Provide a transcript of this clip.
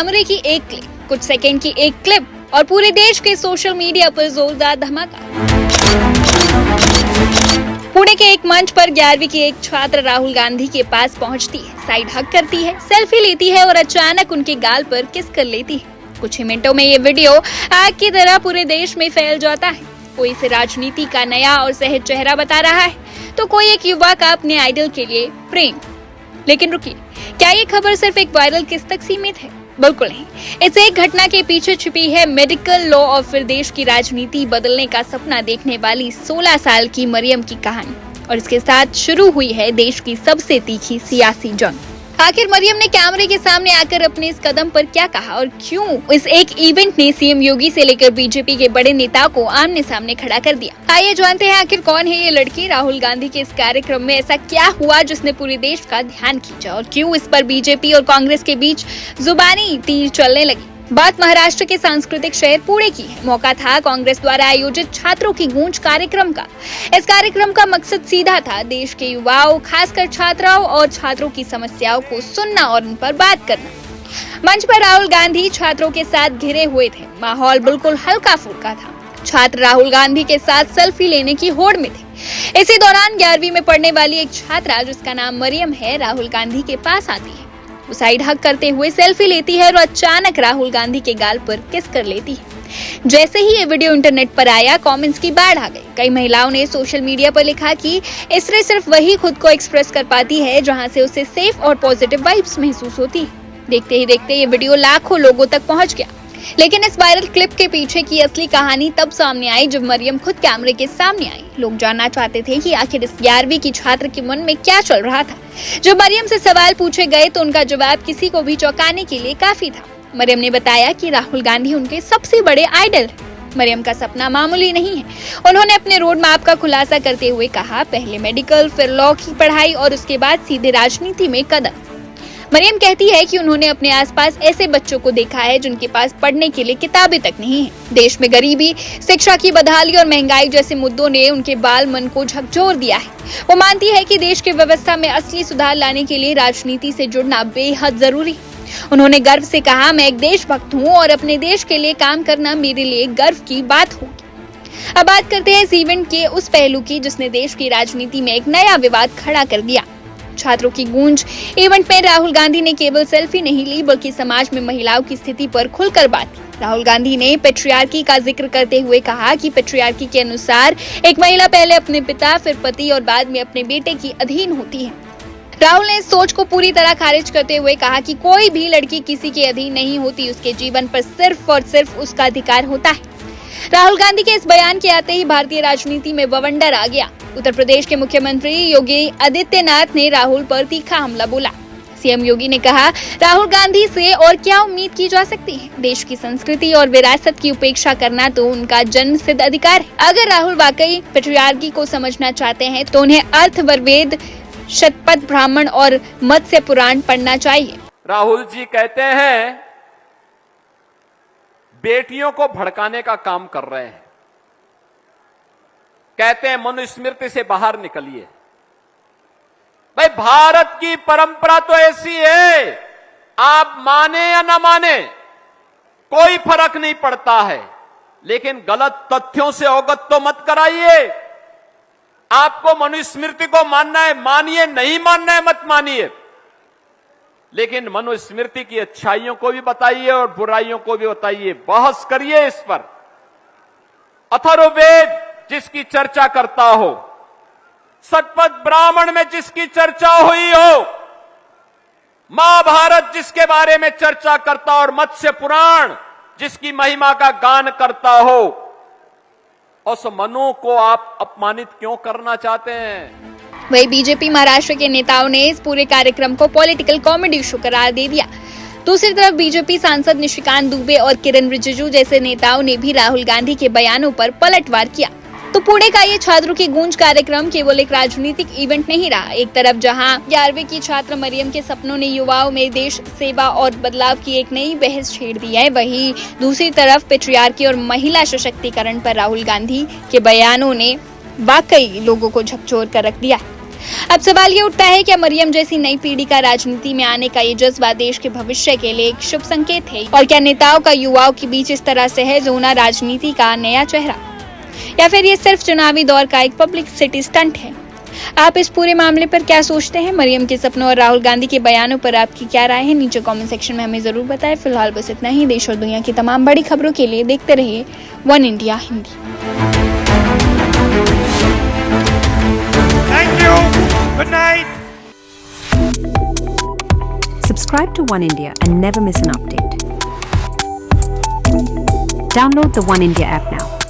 कैमरे की एक क्लिक, कुछ सेकंड की एक क्लिप और पूरे देश के सोशल मीडिया पर जोरदार धमाका। पुणे के एक मंच पर 11वीं की एक छात्र राहुल गांधी के पास पहुंचती है, साइड हग करती है, सेल्फी लेती है और अचानक उनके गाल पर किस कर लेती है। कुछ ही मिनटों में ये वीडियो आग की तरह पूरे देश में फैल जाता है। कोई इसे राजनीति का नया और सहज चेहरा बता रहा है, तो कोई एक युवा का अपने आइडल के लिए प्रेम। लेकिन रुकिए, क्या ये खबर सिर्फ एक वायरल किस तक सीमित है? बिल्कुल नहीं। इस एक घटना के पीछे छिपी है मेडिकल लॉ और फिर देश की राजनीति बदलने का सपना देखने वाली 16 साल की मरियम की कहानी। और इसके साथ शुरू हुई है देश की सबसे तीखी सियासी जंग। आखिर मरियम ने कैमरे के सामने आकर अपने इस कदम पर क्या कहा और क्यों इस एक इवेंट ने सीएम योगी से लेकर बीजेपी के बड़े नेताओं को आमने सामने खड़ा कर दिया। आइए जानते हैं आखिर कौन है ये लड़की। राहुल गांधी के इस कार्यक्रम में ऐसा क्या हुआ जिसने पूरे देश का ध्यान खींचा और क्यों इस पर बीजेपी और कांग्रेस के बीच जुबानी तीर चलने लगी। बात महाराष्ट्र के सांस्कृतिक शहर पुणे की है। मौका था कांग्रेस द्वारा आयोजित छात्रों की गूंज कार्यक्रम का। इस कार्यक्रम का मकसद सीधा था देश के युवाओं, खासकर छात्राओं और छात्रों की समस्याओं को सुनना और उन पर बात करना। मंच पर राहुल गांधी छात्रों के साथ घिरे हुए थे। माहौल बिल्कुल हल्का फुल्का था। छात्र राहुल गांधी के साथ सेल्फी लेने की होड़ में थे। इसी दौरान 11वीं में पढ़ने वाली एक छात्रा जिसका नाम मरियम है, राहुल गांधी के पास आती है। वो साइड हग करते हुए सेल्फी लेती है और अचानक राहुल गांधी के गाल पर किस कर लेती है। जैसे ही ये वीडियो इंटरनेट पर आया, कमेंट्स की बाढ़ आ गई। कई महिलाओं ने सोशल मीडिया पर लिखा कि इससे सिर्फ वही खुद को एक्सप्रेस कर पाती है जहां से उसे सेफ और पॉजिटिव वाइब्स महसूस होती है। देखते ही देखते ये वीडियो लाखों लोगों तक पहुंच गया। लेकिन इस वायरल क्लिप के पीछे की असली कहानी तब सामने आई जब मरियम खुद कैमरे के सामने आई। लोग जानना चाहते थे कि आखिर इस 11वीं की छात्र के मन में क्या चल रहा था। जब मरियम से सवाल पूछे गए तो उनका जवाब किसी को भी चौंकाने के लिए काफी था। मरियम ने बताया कि राहुल गांधी उनके सबसे बड़े आइडल हैं। मरियम का सपना मामूली नहीं है। उन्होंने अपने रोड मैप का खुलासा करते हुए कहा, पहले मेडिकल, फिर लॉ की पढ़ाई और उसके बाद सीधे राजनीति में कदम। मरियम कहती है कि उन्होंने अपने आसपास ऐसे बच्चों को देखा है जिनके पास पढ़ने के लिए किताबें तक नहीं है। देश में गरीबी, शिक्षा की बदहाली और महंगाई जैसे मुद्दों ने उनके बाल मन को झकझोर दिया है। वो मानती है कि देश की व्यवस्था में असली सुधार लाने के लिए राजनीति से जुड़ना बेहद जरूरी है। उन्होंने गर्व से कहा, मैं एक देशभक्त हूँ और अपने देश के लिए काम करना मेरे लिए गर्व की बात होगी। अब बात करते हैं इस इवेंट के उस पहलू की जिसने देश की राजनीति में एक नया विवाद खड़ा कर दिया। छात्रों की गूंज इवेंट में राहुल गांधी ने केवल सेल्फी नहीं ली बल्कि समाज में महिलाओं की स्थिति पर खुलकर बात की। राहुल गांधी ने पेट्रियार्की का जिक्र करते हुए कहा कि पेट्रियार्की के अनुसार एक महिला पहले अपने पिता, फिर पति और बाद में अपने बेटे की अधीन होती है। राहुल ने इस सोच को पूरी तरह खारिज करते हुए कहा कि कोई भी लड़की किसी के अधीन नहीं होती, उसके जीवन पर सिर्फ और सिर्फ उसका अधिकार होता है। राहुल गांधी के इस बयान के आते ही भारतीय राजनीति में बवंडर आ गया। उत्तर प्रदेश के मुख्यमंत्री योगी आदित्यनाथ ने राहुल पर तीखा हमला बोला। सीएम योगी ने कहा, राहुल गांधी से और क्या उम्मीद की जा सकती है? देश की संस्कृति और विरासत की उपेक्षा करना तो उनका जन्म सिद्ध अधिकार है। अगर राहुल वाकई पेट्रियार्की को समझना चाहते हैं तो उन्हें अर्थवरवेद, शतपथ ब्राह्मण और मत्स्य पुराण पढ़ना चाहिए। राहुल जी कहते हैं बेटियों को भड़काने का काम कर रहे हैं। कहते हैं मनुस्मृति से बाहर निकलिए। भाई, भारत की परंपरा तो ऐसी है, आप माने या ना माने कोई फर्क नहीं पड़ता है, लेकिन गलत तथ्यों से अवगत तो मत कराइए। आपको मनुस्मृति को मानना है मानिए, नहीं मानना है मत मानिए, लेकिन मनुस्मृति की अच्छाइयों को भी बताइए और बुराइयों को भी बताइए। बहस करिए इस पर। अथर्ववेद जिसकी चर्चा करता हो, शतपथ ब्राह्मण में जिसकी चर्चा हुई हो, महाभारत जिसके बारे में चर्चा करता और मत्स्य पुराण जिसकी महिमा का गान करता हो, उस मनु को आप अपमानित क्यों करना चाहते हैं? वही बीजेपी महाराष्ट्र के नेताओं ने इस पूरे कार्यक्रम को पॉलिटिकल कॉमेडी शो करार दे दिया। दूसरी तरफ बीजेपी सांसद निशिकांत दुबे और किरण रिजिजू जैसे नेताओं ने भी राहुल गांधी के बयानों पर पलटवार किया। तो पुणे का ये छात्रों की गूंज कार्यक्रम केवल एक राजनीतिक इवेंट नहीं रहा। एक तरफ जहां 11वीं की छात्र मरियम के सपनों ने युवाओं में देश सेवा और बदलाव की एक नई बहस छेड़ दी है, वहीं दूसरी तरफ पेट्रियार्की और महिला सशक्तिकरण पर राहुल गांधी के बयानों ने वाकई लोगों को झकझोर कर रख दिया। अब सवाल ये उठता है, क्या मरियम जैसी नई पीढ़ी का राजनीति में आने का ये जज्बा देश के भविष्य के लिए एक शुभ संकेत है? और क्या नेताओं का युवाओं के बीच इस तरह सहज होना राजनीति का नया चेहरा, या फिर ये सिर्फ चुनावी दौर का एक पब्लिसिटी स्टंट है? आप इस पूरे मामले पर क्या सोचते हैं? मरियम के सपनों और राहुल गांधी के बयानों पर आपकी क्या राय है? नीचे कमेंट सेक्शन में हमें जरूर बताएं। फिलहाल बस इतना ही। देश और दुनिया की तमाम बड़ी खबरों के लिए देखते रहिए one India Hindi. Thank you. Good night. Subscribe to One India and never miss an update. Download the One India app now.